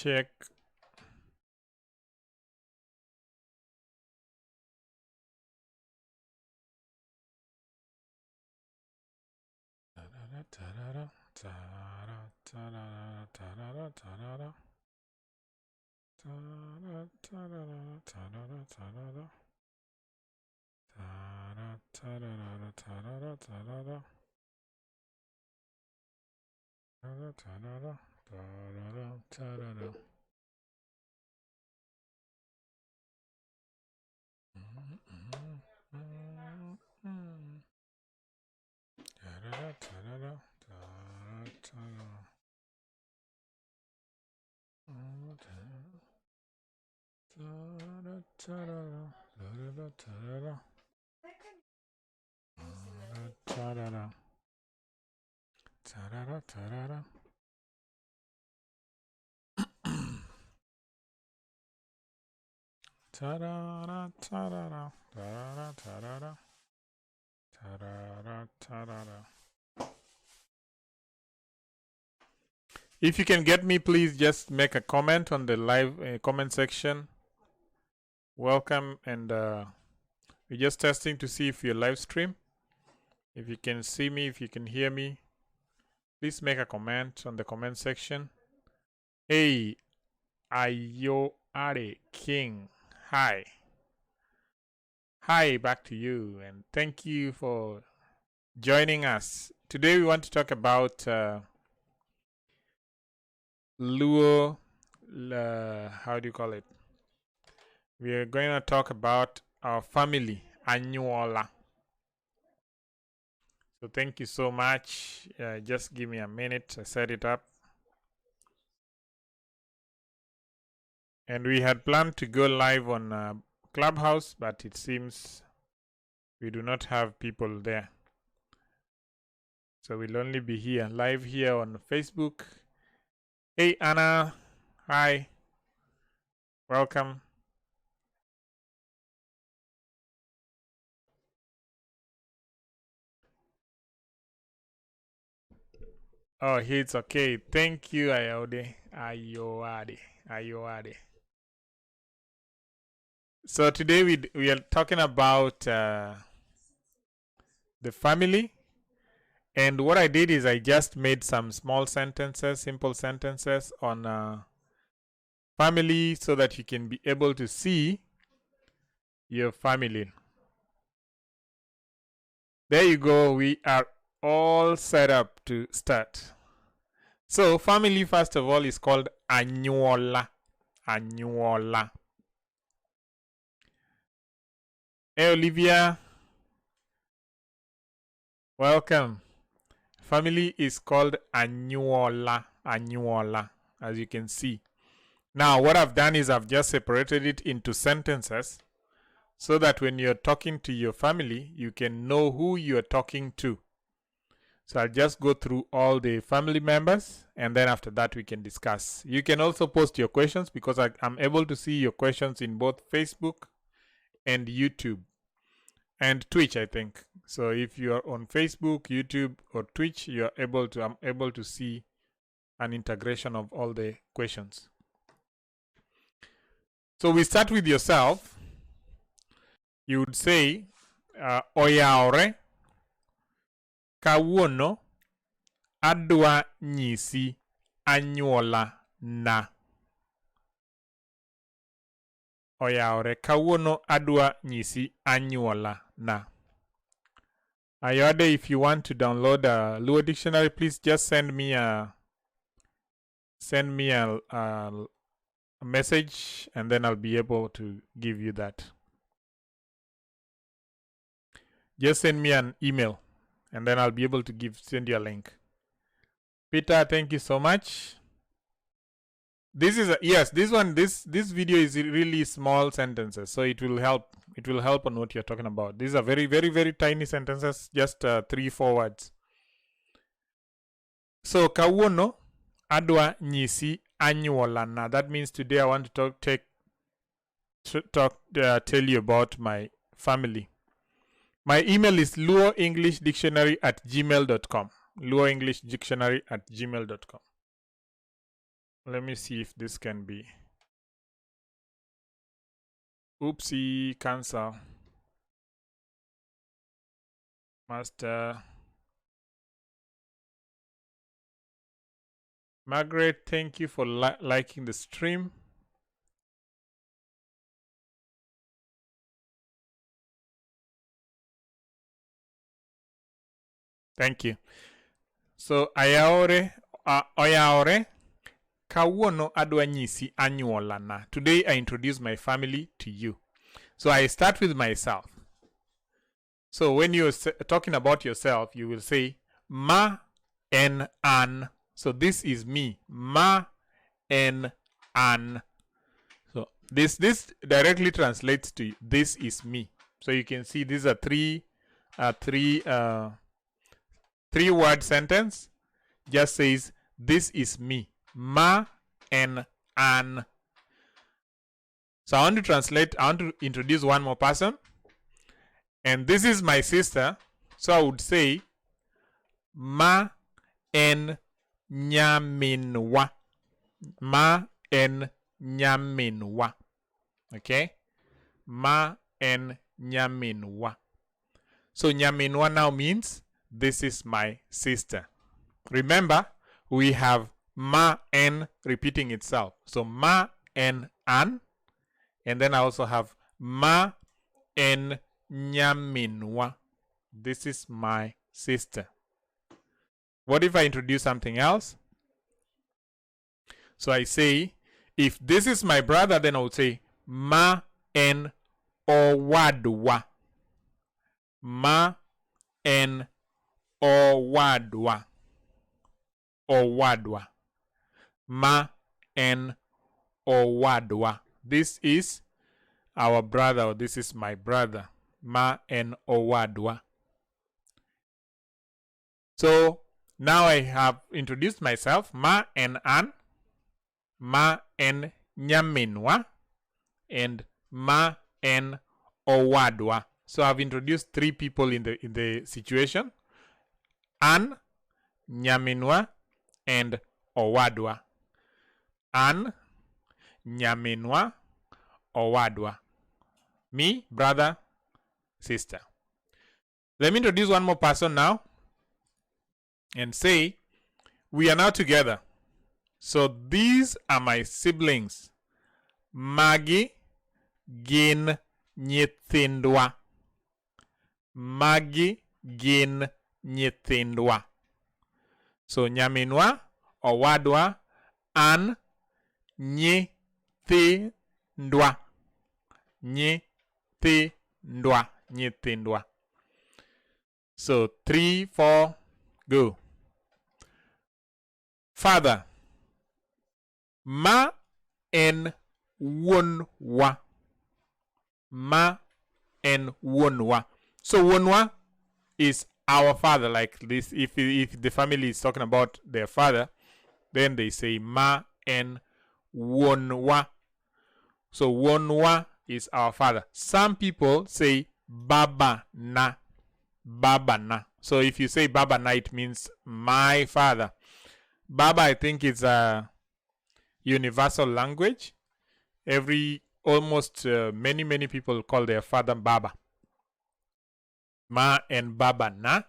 check. If you can get me, please just make a comment on the live comment section. Welcome, and we're just testing to see if your live stream. If you can see me, if you can hear me, please make a comment on the comment section. Hey, Anyuola King. Hi. Hi, back to you, and thank you for joining us. Today we want to talk about Luo, how do you call it? We are going to talk about our family, Anyuola. So thank you so much. Just give me a minute to set it up. And we had planned to go live on Clubhouse, but it seems we do not have people there. So we'll only be here, live here on Facebook. Hey, Anna. Hi. Welcome. Oh, it's okay. Thank you, Anyuola. So today we are talking about the family. And what I did is I just made some small sentences, simple sentences on family so that you can be able to see your family. There you go. We are all set up to start. So family, first of all, is called Anyuola. Anyuola. Hey, Olivia. Welcome. Family is called Anyuola. Anyuola, as you can see. Now, what I've done is I've just separated it into sentences so that when you're talking to your family, you can know who you're talking to. So I'll just go through all the family members, and then after that we can discuss. You can also post your questions because I'm able to see your questions in both Facebook and YouTube and Twitch, I think. So if you are on Facebook, YouTube, or Twitch, I'm able to see an integration of all the questions. So we start with yourself. You would say, Oyaore, kawuono, adwa nyisi anyuola na. Oyaore, kawuono adwa nyisi anyuola na. Ayode, if you want to download a Luo dictionary, please just send me a message, and then I'll be able to give you that. Just send me an email, and then I'll be able to send you a link. Peter, thank you so much. This is this video is really small sentences, so it will help. It will help on what you're talking about. These are very, very, very tiny sentences, just 3-4 words. So kawuono adwa nyisi anyuola na. That means today I want to tell you about my family. My email is luoenglishdictionary@gmail.com. luoenglishdictionary@gmail.com. let me see if this can be. Oopsie, cancel. Master. Margaret, thank you for liking the stream. Thank you. So, ayaore, oyaore, kawuono adwa nyisi anyuola na. Today I introduce my family to you. So I start with myself. So when you're talking about yourself, you will say ma en an. So this is me. Ma en an. So this directly translates to this is me. So you can see these are three word sentence. Just says this is me. Ma en an. So I want to translate, I want to introduce one more person. And this is my sister. So I would say ma en nyaminwa. Ma en nyaminwa. Okay? Ma en nyaminwa. So nyaminwa now means this is my sister. Remember, we have ma en repeating itself. So ma en an. And then I also have ma en nyaminwa. This is my sister. What if I introduce something else? So I say, if this is my brother, then I would say ma en owadwa. Ma en owadwa. Owadwa. Ma en owadwa. This is our brother, or this is my brother. Ma en owadwa. So now I have introduced myself. Ma en an, ma en nyaminwa, and ma en owadwa. So I've introduced three people in the situation: an, nyaminwa, and owadwa. An, nyaminwa, owadwa. Me, brother, sister. Let me introduce one more person now and say we are now together. So these are my siblings. Magi gin nyithindwa. Magi gin nyithindwa. So nyaminwa, owadwa, an, nyithindwa. Nyithindwa. Nyithindwa. So 3, 4, go. Father. Ma en wonwa. Ma en wonwa. So wonwa is our father, like this. If the family is talking about their father, then they say ma en wonwa. So wonwa is our father. Some people say baba na. Baba na. So if you say baba na, it means my father. Baba, I think, is a universal language. Almost many people call their father baba. Ma and baba na.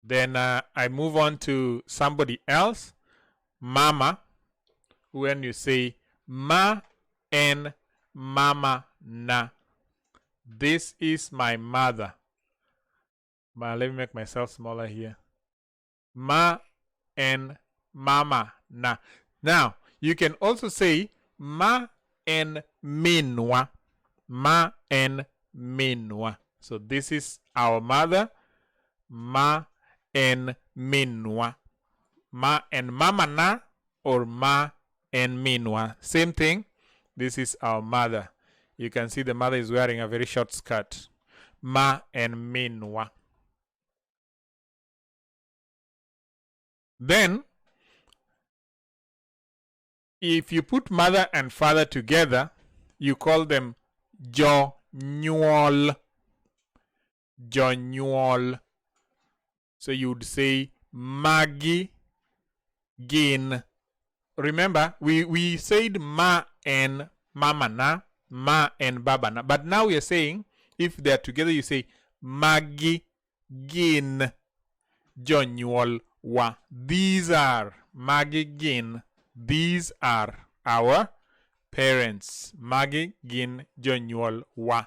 Then I move on to somebody else. Mama. When you say ma and mama na. This is my mother. Let me make myself smaller here. Ma and mama na. Now, you can also say ma and minwa. Ma and minwa. So this is our mother. Ma and minwa. Ma and mama na, or ma and minwa. Same thing. This is our mother. You can see the mother is wearing a very short skirt. Ma and minwa. Then, if you put mother and father together, you call them Jonyuol. Jonyuol. So you would say Magi gin remember, we said ma and mama na, ma and baba na. But now we are saying, if they're together, you say magi gin jonyuol wa. These are magi gin. These are our parents. Magi gin jonyuol wa.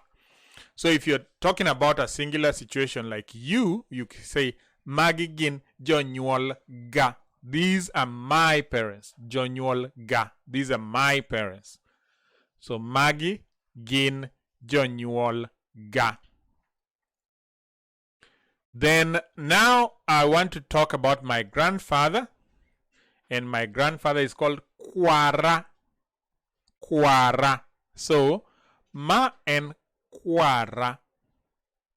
So if you're talking about a singular situation like you say magi gin jonyuol ga. These are my parents. Jonyuol ga. These are my parents. So magi gin jonyuol ga. Then now I want to talk about my grandfather. And my grandfather is called Kwara. Kwara. So ma and Kwara,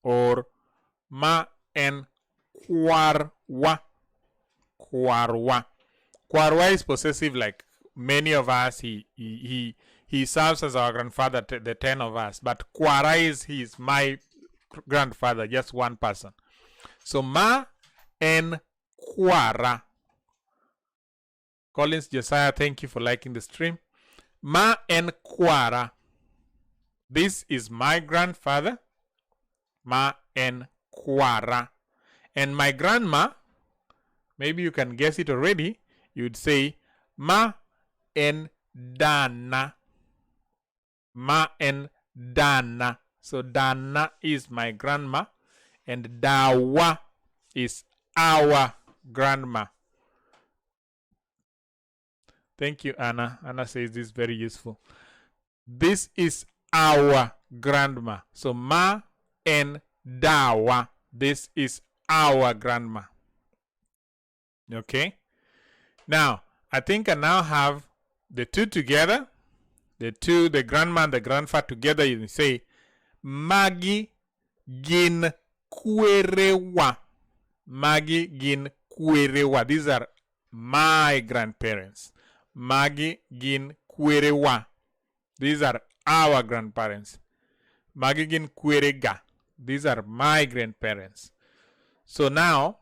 or ma and Kwarwa. Kwarwa. Kwarwa is possessive like many of us. He serves as our grandfather, the 10 of us. But Kwara is my grandfather, just one person. So ma and Kwara. Collins Josiah, thank you for liking the stream. Ma and Kwara. This is my grandfather. Ma and Kwara. And my grandma, maybe you can guess it already. You'd say ma and Dana. Ma and Dana. So Dana is my grandma. And Dawa is our grandma. Thank you, Anna. Anna says this is very useful. This is our grandma. So ma and Dawa. This is our grandma. Okay. Now, I think I now have the two together. The grandma and the grandfather together. You say Magi gin kwerewa. Magi gin kwerewa. These are my grandparents. Magi gin kwerewa. These are our grandparents. Magi gin kwerega. These are my grandparents. So now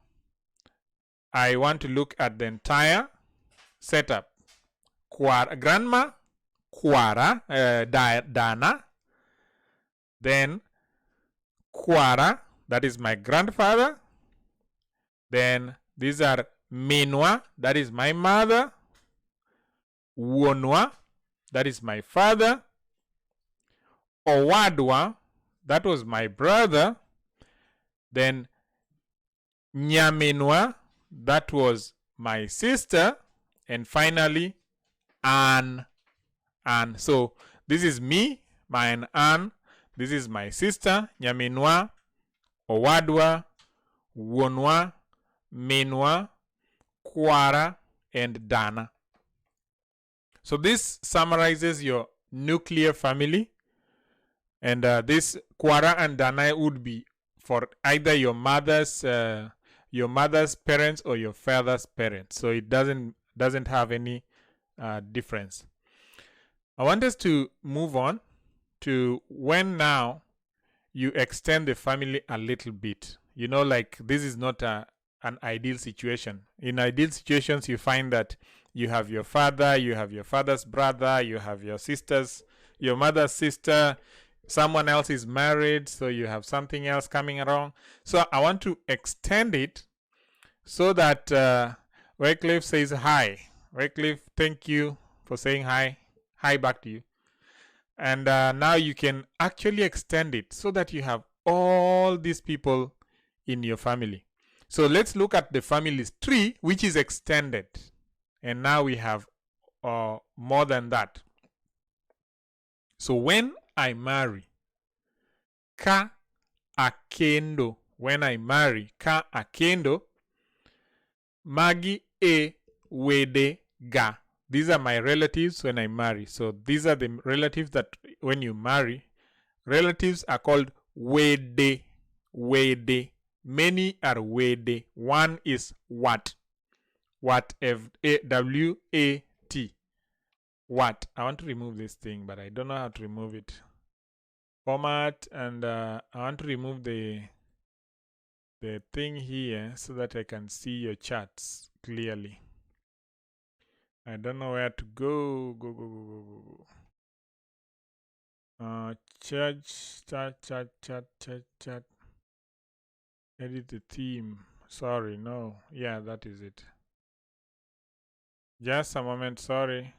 I want to look at the entire setup. Grandma, Kwara, Dana. Then Kwara, that is my grandfather. Then these are Minwa, that is my mother. Wonwa, that is my father. Owadwa, that was my brother. Then Nyaminwa, that was my sister. And finally, Ann. So this is me, my Ann. This is my sister, Nyaminwa, Owadwa, Wonwa, Minwa, Kwara, and Dana. So this summarizes your nuclear family. And this Kwara and Dana would be for either your mother's parents or your father's parents. So it doesn't have any difference. I want us to move on to when now you extend the family a little bit. You know, like this is not an ideal situation. In ideal situations, you find that you have your father, you have your father's brother, you have your mother's sister, someone else is married, so you have something else coming along. So I want to extend it so that Wycliffe says hi. Wycliffe, thank you for saying hi. Hi back to you. And now you can actually extend it so that you have all these people in your family. So let's look at the family's tree, which is extended. And now we have more than that. So when I marry, ka akendo. When I marry, ka akendo, magi e wede ga. These are my relatives when I marry. So these are the relatives that when you marry, relatives are called wede. Wede. Many are wede. One is what? What? W-A-T. What? I want to remove this thing, but I don't know how to remove it. Format, and I want to remove the thing here so that I can see your charts clearly. I don't know where to go. Go. Chat. Edit the theme. Sorry, no. Yeah, that is it. Just a moment, sorry.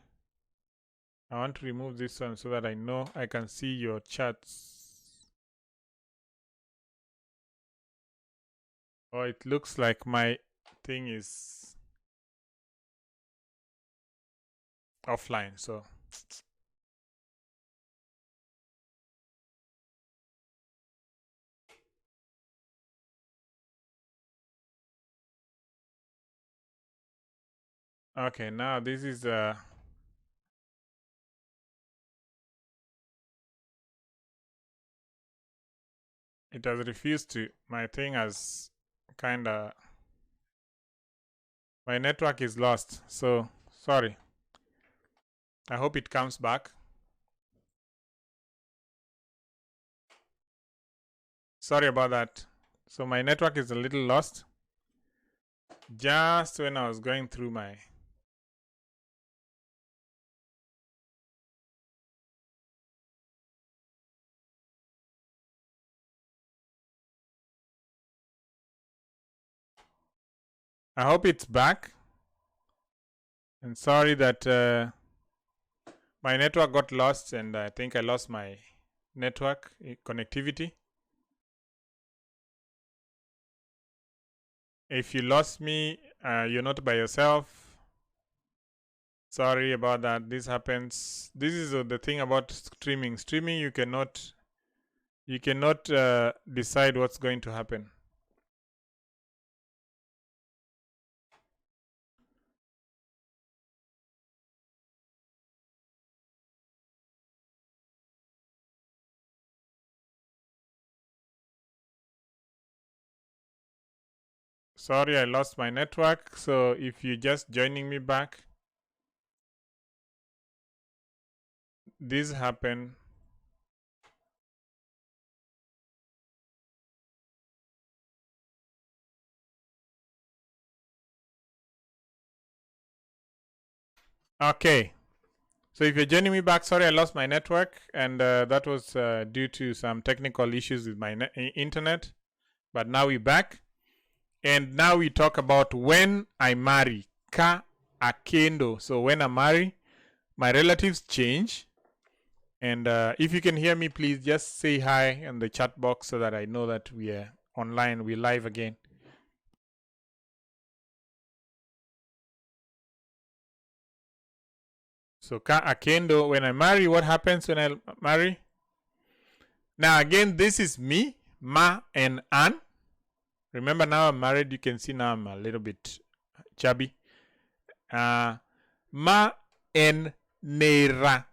I want to remove this one so that I know I can see your chats. Oh, it looks like my thing is offline, so. Okay, now this is it has refused to. My thing has kinda. My network is lost, so sorry. I hope it comes back. Sorry about that. So my network is a little lost. Just when I was going through my. I hope it's back. And sorry that my network got lost, and I think I lost my network connectivity. If you lost me, you're not by yourself. Sorry about that. This happens. This is the thing about streaming. Streaming, you cannot decide what's going to happen. Sorry, I lost my network. So if you're just joining me back, this happened. Okay. So if you're joining me back, sorry I lost my network, and that was due to some technical issues with my internet. But now we're back. And now we talk about when I marry. Ka akendo. So when I marry, my relatives change. And if you can hear me, please just say hi in the chat box so that I know that we are online, we're live again. So ka akendo, when I marry, what happens when I marry? Now again, this is me, Ma and An. Remember now I'm married, you can see now I'm a little bit chubby. Ma and Nera.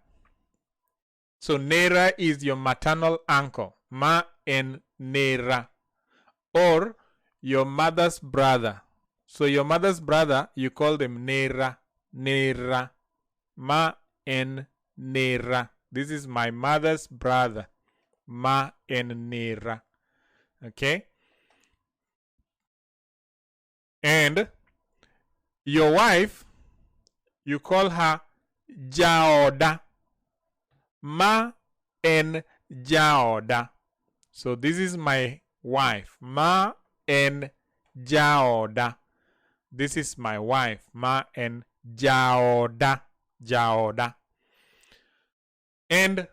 So Nera is your maternal uncle. Ma and Nera. Or your mother's brother. So your mother's brother, you call them Nera. Nera. Ma and Nera. This is my mother's brother. Ma and Nera. Okay? And your wife, you call her Jaoda. Ma en Jaoda. So this is my wife. Ma en Jaoda. This is my wife. Ma en Jaoda. Jaoda. And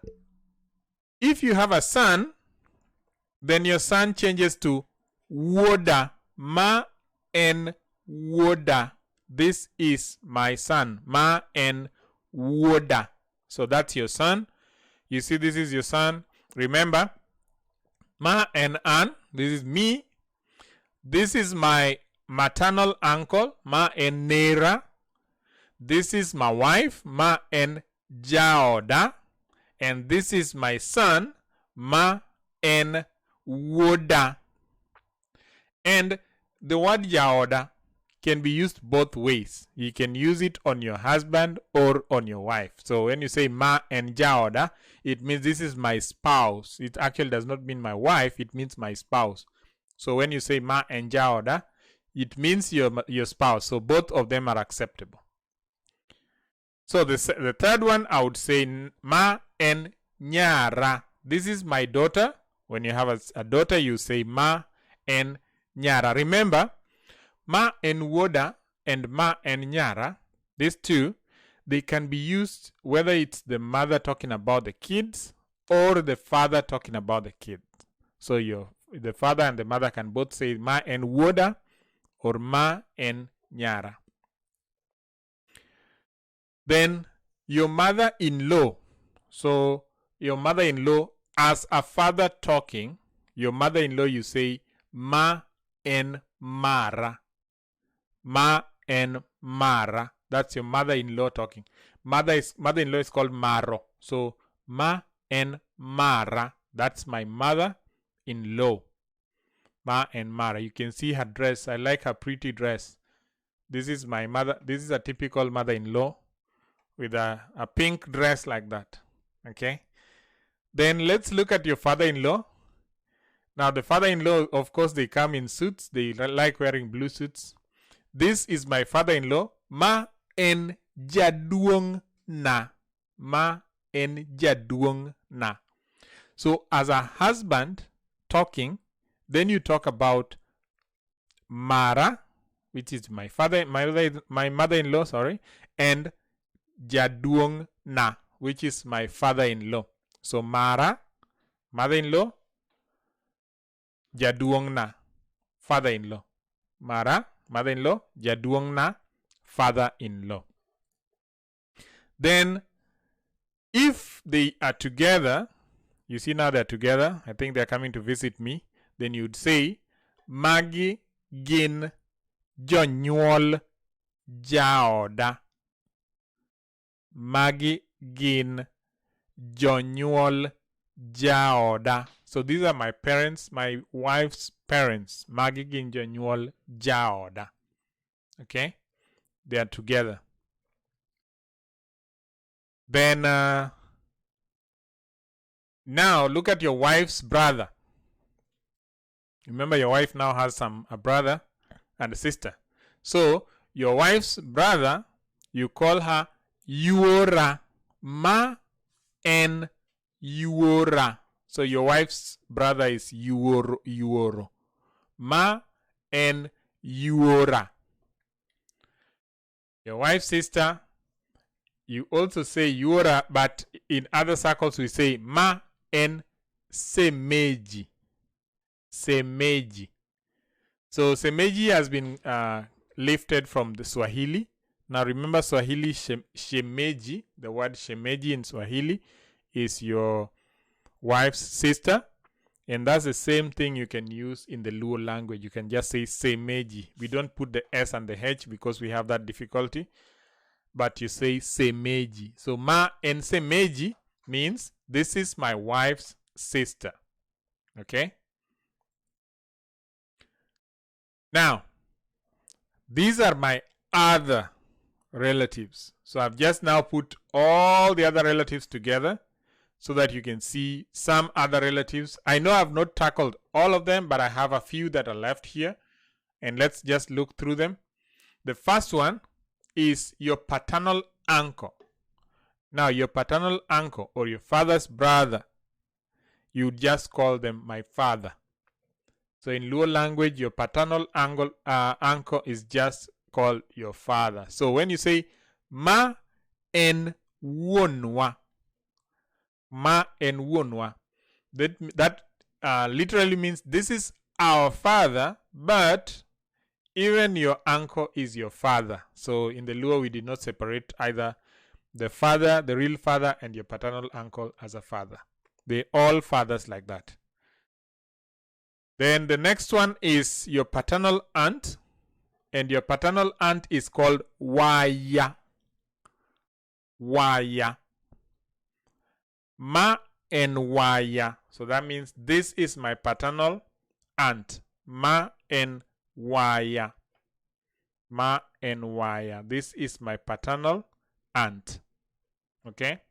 if you have a son, then your son changes to Woda. Ma en Woda. This is my son. Ma en Woda. So that's your son. You see, this is your son. Remember, Ma and An. This is me. This is my maternal uncle, Ma and Nera. This is my wife, Ma and Jaoda. And this is my son, Ma and Woda. And the word Jaoda can be used both ways. You can use it on your husband or on your wife. So when you say Ma and Jaoda, it means this is my spouse. It actually does not mean my wife, it means my spouse. So when you say Ma and Jaoda, it means your spouse. So both of them are acceptable. So the third one, I would say ma and nyara. This is my daughter. When you have a daughter, you say ma and nyara. Remember, ma and woda and ma and nyara, these two, they can be used whether it's the mother talking about the kids or the father talking about the kids. So the father and the mother can both say ma and woda or ma and nyara. Then your mother-in-law. So your mother-in-law, as a father talking, your mother-in-law, you say ma and mara. Ma and mara. That's your mother-in-law talking. Mother-in-law is called maro. So ma and mara. That's my mother-in-law. Ma and mara. You can see her dress. I like her pretty dress. This is my mother. This is a typical mother-in-law with a pink dress like that. Okay. Then let's look at your father-in-law. Now the father-in-law, of course, they come in suits. They like wearing blue suits. This is my father-in-law. Ma en jaduong na. Ma en jaduong na. So as a husband talking, then you talk about mara, which is my mother-in-law, sorry, and jaduong na, which is my father-in-law. So mara, mother-in-law, jaduong na, father-in-law. Mara, mother-in-law, jaduong na, father-in-law. Then if they are together, you see now they're together, I think they're coming to visit me, then you'd say magi gin jonyuol jaoda. Magi gin jonyuol jaoda. So these are my parents, my wife's parents. Magi gin jonyuol jaoda. Okay? They are together. Then now look at your wife's brother. Remember, your wife now has a brother and a sister. So your wife's brother, you call her yuora. Ma and yuora. So your wife's brother is yuoro. Ma and yuora. Your wife's sister, you also say yuora, but in other circles we say ma and semeji. Semeji. So semeji has been lifted from the Swahili. Now remember, Swahili shemeji, the word shemeji in Swahili is your wife's sister. And that's the same thing you can use in the Luo language. You can just say semeji. We don't put the S and the H because we have that difficulty. But you say semeji. So ma and semeji means this is my wife's sister. Okay? Now, these are my other relatives. So I've just now put all the other relatives together so that you can see some other relatives. I know I've not tackled all of them, but I have a few that are left here. And let's just look through them. The first one is your paternal uncle. Now, your paternal uncle or your father's brother, you just call them my father. So in Luo language, your paternal uncle is just called your father. So when you say ma en wonwa, ma en wonwa, that literally means this is our father, but even your uncle is your father. So in the Luo, we did not separate either the father, the real father, and your paternal uncle as a father. They're all fathers like that. Then the next one is your paternal aunt. And your paternal aunt is called waya. Waya. Ma and waya. So that means this is my paternal aunt. Ma and waya. Ma and waya. This is my paternal aunt. Okay?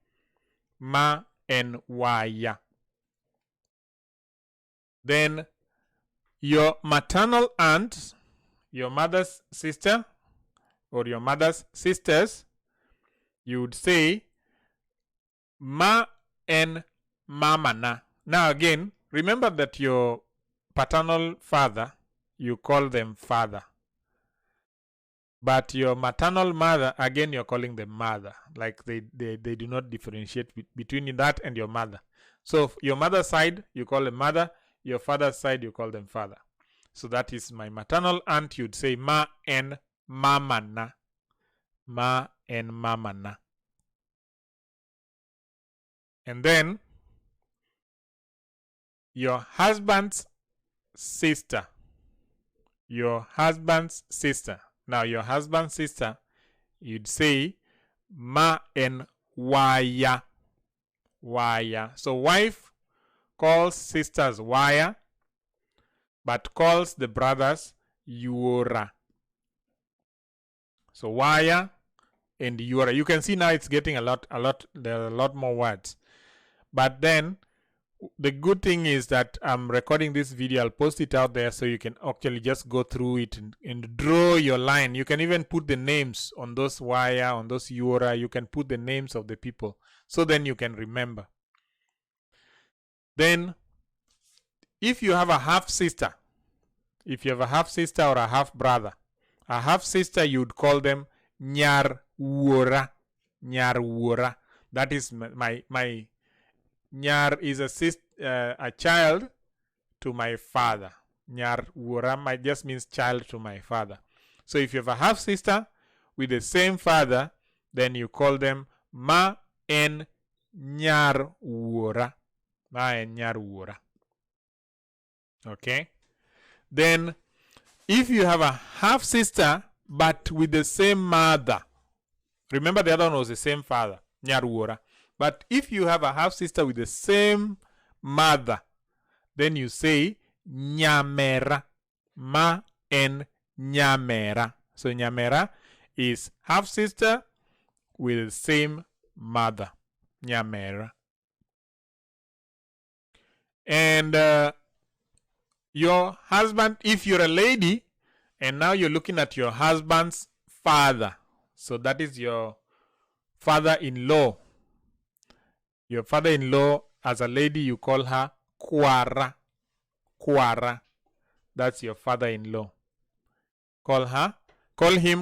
Ma and waya. Then your maternal aunt, your mother's sister or your mother's sisters, you would say ma and mama na. Now again, remember that your paternal father, you call them father. But your maternal mother, again, you're calling them mother. Like they do not differentiate between that and your mother. So your mother's side, you call them mother. Your father's side, you call them father. So that is my maternal aunt. You'd say ma and mama na. Ma and mama na. And then your husband's sister. Your husband's sister. Now your husband's sister, you'd say ma and waya. Waya. So wife calls sisters waya, but calls the brothers yuora. So waya and yuora. You can see now it's getting a lot. There are a lot more words. But then the good thing is that I'm recording this video. I'll post it out there so you can actually just go through it and draw your line. You can even put the names on those waya, on those yuora. You can put the names of the people. So then you can remember. Then if you have a half sister, or a half brother, a half sister, you'd call them nyar wuora. Nyar wuora. That is my nyar is a child to my father. Nyar wuora just means child to my father. So if you have a half sister with the same father, then you call them ma en nyar wuora. Ma en nyar wuora. Okay. Then if you have a half sister but with the same mother, remember the other one was the same father, nyar wuora. But if you have a half sister with the same mother, then you say nyamera. Ma en nyamera. So nyamera is half sister with the same mother. Nyamera. And your husband, if you're a lady, and now you're looking at your husband's father. So that is your father-in-law. Your father-in-law, as a lady, you call her kwara. Kwara. That's your father-in-law. Call him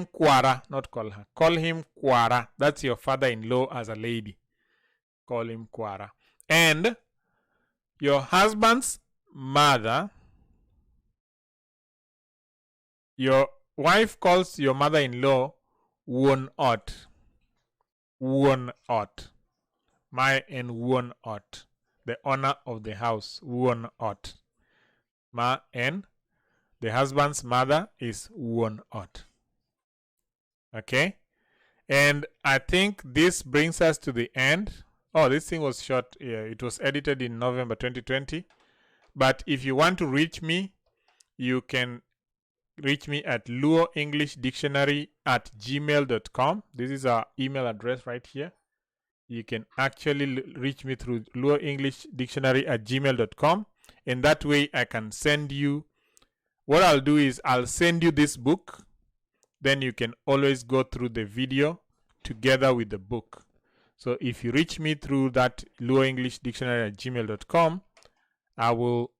kwara, not call her. Call him kwara. That's your father-in-law as a lady. Call him kwara. And your husband's mother, your wife calls your mother-in-law won ot. Won ot. My and won ot. The owner of the house. Won ot. Ma and the husband's mother is won ot. Okay. And I think this brings us to the end. Oh, this thing was short. Yeah, it was edited in November 2020. But if you want to reach me, you can reach me at luoenglishdictionary@gmail.com. This is our email address right here. You can actually reach me through luoenglishdictionary@gmail.com. And that way I can send you, what I'll do is I'll send you this book. Then you can always go through the video together with the book. So if you reach me through that luoenglishdictionary@gmail.com, I will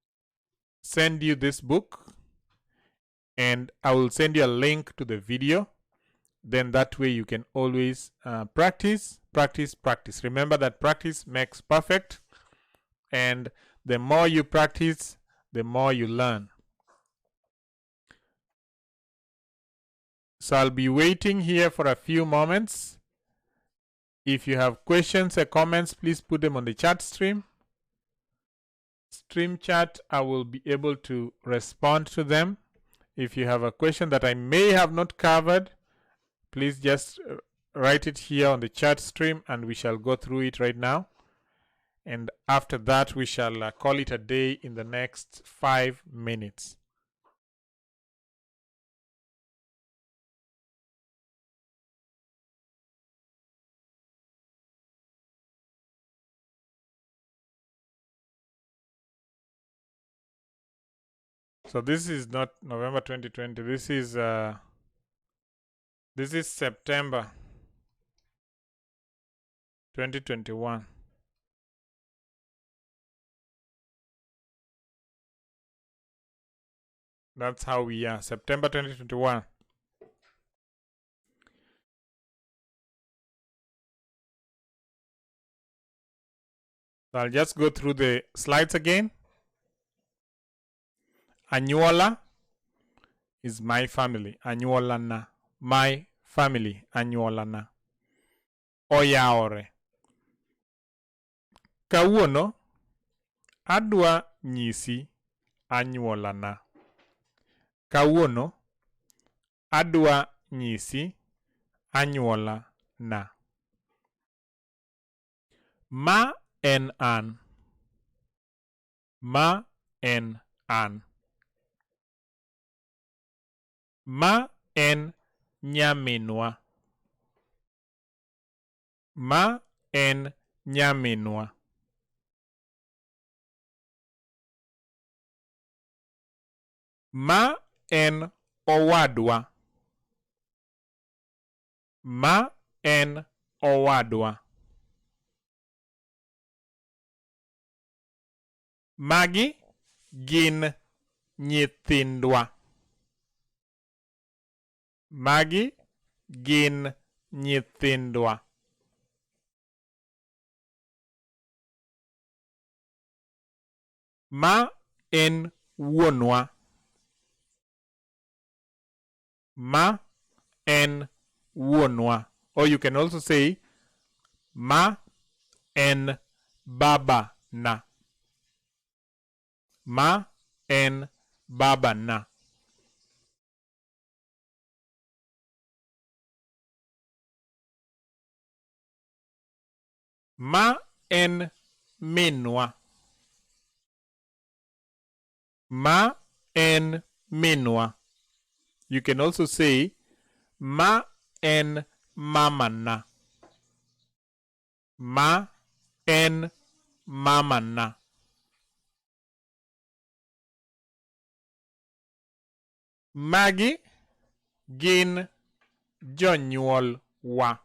send you this book and I will send you a link to the video. Then that way you can always practice. Remember that practice makes perfect. And the more you practice, the more you learn. So I'll be waiting here for a few moments. If you have questions or comments, please put them on the chat stream. Stream chat, I will be able to respond to them. If you have a question that I may have not covered, please just write it here on the chat stream and we shall go through it right now. And after that, we shall call it a day in the next 5 minutes. So this is not November 2020. This is September. 2021. That's how we are. September 2021. So I'll just go through the slides again. Anyuola is my family. Anyuola na. My family. Anyuola na. Oyaore. Kawuono adwa nyisi anyuola na. Kawuono adwa nyisi anyuola na. Ma en an. Ma en an. Ma en nyaminwa. Ma en nyaminwa. Ma en owadwa. Ma en owadwa. Magi gin nyithindwa. Magi gin nyithindwa. Ma en wuonwa. Ma en wuonwa. Or you can also say ma en baba na. Ma en baba na. Ma en minwa. Ma en minwa. You can also say ma en mama na. Ma en mama na. Magi gin jonyuol wa.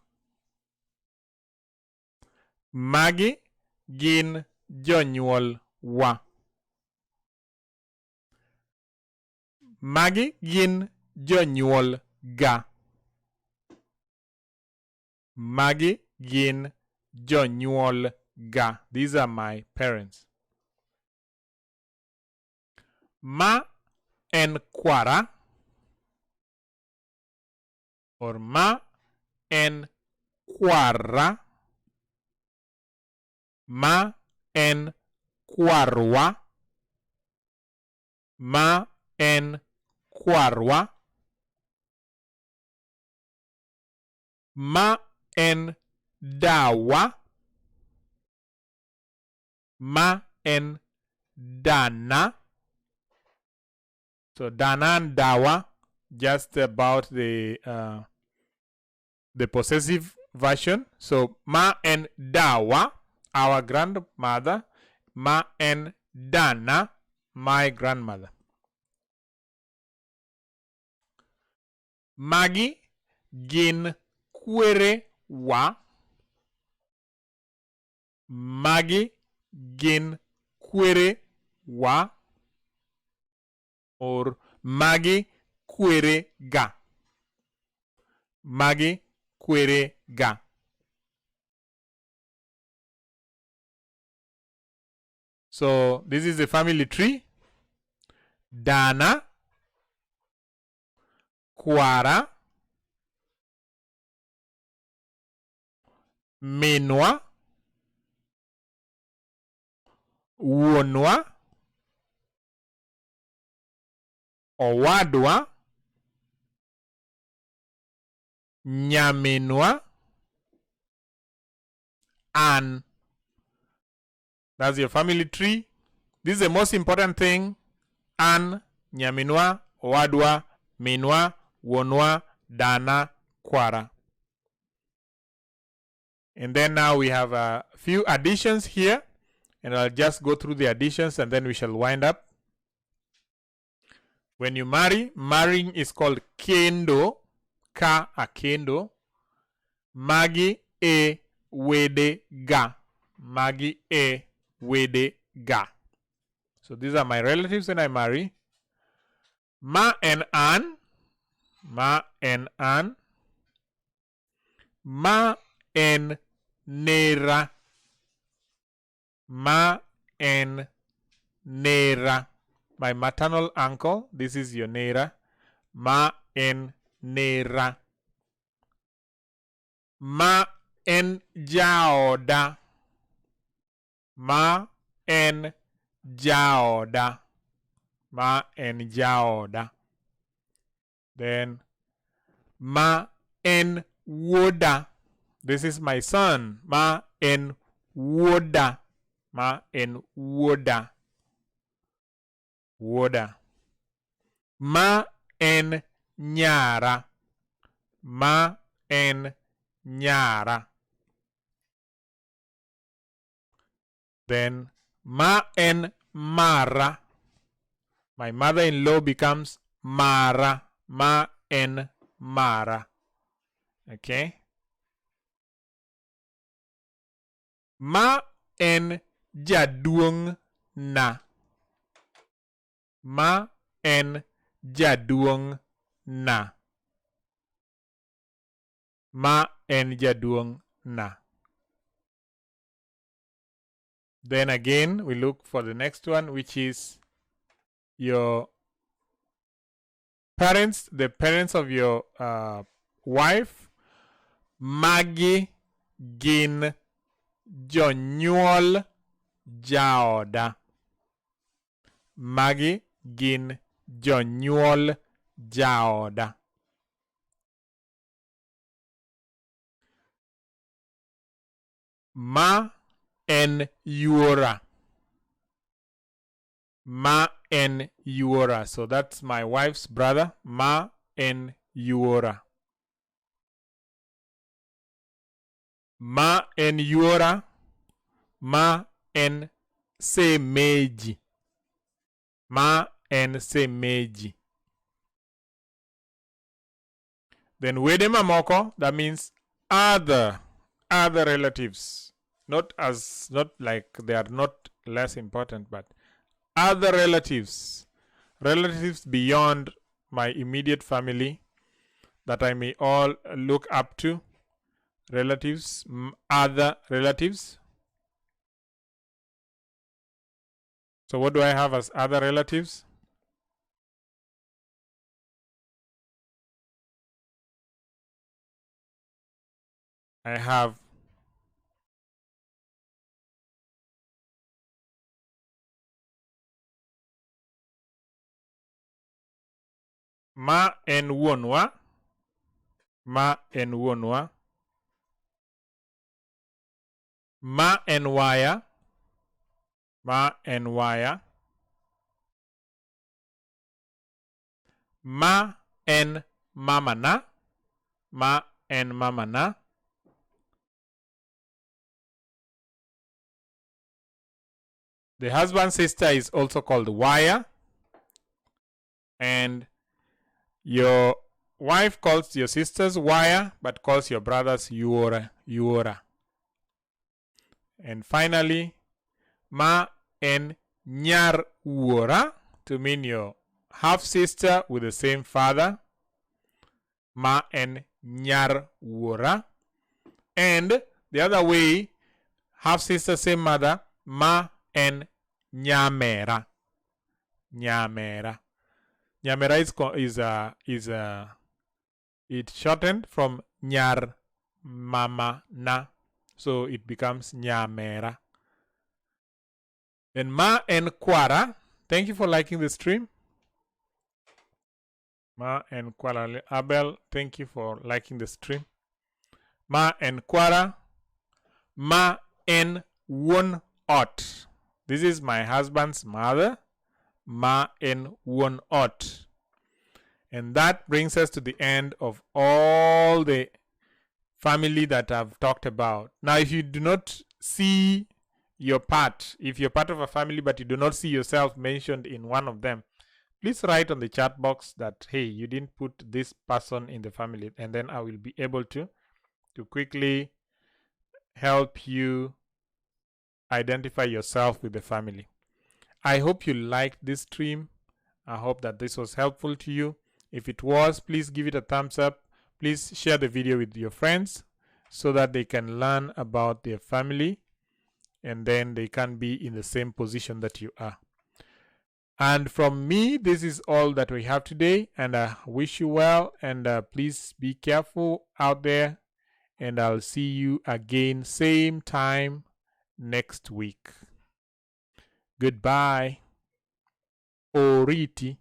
Magi gin jonyuol wa. Magi gin jonyuol ga. Magi gin jonyuol ga. These are my parents. Ma en kwara. Or ma en kwara. Ma en kwarwa. Ma en kwarwa. Ma en dawa. Ma en dana. So dana and dawa, just about the possessive version. So ma en dawa, our grandmother. Ma en dana, my grandmother. Magi gin kwere wa. Magi gin kwere wa. Or magi kwere ga. Magi kwere ga. So this is the family tree. Dana, kwara, minwa, wuonwa, owadwa, nyaminwa, an. That's your family tree. This is the most important thing. An, nyaminwa, owadwa, minwa, wuonwa, dana, kwara. And then now we have a few additions here. And I'll just go through the additions and then we shall wind up. When you marry, marrying is called kendo. Ka akendo. Magi e wede ga. Magi e wede ga. So these are my relatives when I marry. Ma and an. Ma and an. Ma and nera. Ma and nera. My maternal uncle. This is your nera. Ma and nera. Ma en jaoda. Ma en jaoda. Ma en jaoda. Then ma en woda. This is my son. Ma en woda. Ma en woda. Woda. Ma en nyara. Ma en nyara. Then ma en mara. My mother-in-law becomes mara. Ma en mara. Okay. Ma en jaduong na. Ma en jaduong na. Ma en jaduong na. Then again, we look for the next one, which is your parents, the parents of your wife. Magi gin jonyuol jaoda. Magi gin jonyuol jaoda. Ma en yuora. Ma en yuora. So that's my wife's brother. Ma en yuora. Ma en yuora. Ma en semeji. Ma en semeji. Then wede mamoko, that means other relatives. Not like they are not less important, but other relatives. Relatives beyond my immediate family that I may all look up to. Relatives, other relatives. So what do I have as other relatives? I have ma en wuonwa. Ma en wuonwa. Ma en waya. Ma en waya. Ma en mamana. Ma en mamana. The husband's sister is also called waya. And your wife calls your sisters waya, but calls your brothers yuora. Yuora. And finally, ma en nyar wuora, to mean your half sister with the same father. Ma en nyar wuora. And the other way, half sister, same mother. Ma en nyamera. Nyamera. Nyamera is it's shortened from nyar mama na, so it becomes nyamera. Then ma en kwara. Thank you for liking the stream. Ma en kwara. Abel, thank you for liking the stream. Ma en kwara. Ma en won ot. This is my husband's mother. Ma en won ot. And that brings us to the end of all the family that I've talked about. Now, if you do not see your part, if you're part of a family but you do not see yourself mentioned in one of them, please write on the chat box that, hey, you didn't put this person in the family, and then I will be able to quickly help you identify yourself with the family. I hope you liked this stream. I hope that this was helpful to you. If it was, please give it a thumbs up. Please share the video with your friends so that they can learn about their family and then they can be in the same position that you are. And from me, this is all that we have today, and I wish you well, and please be careful out there, and I'll see you again same time next week. Goodbye. Oriti.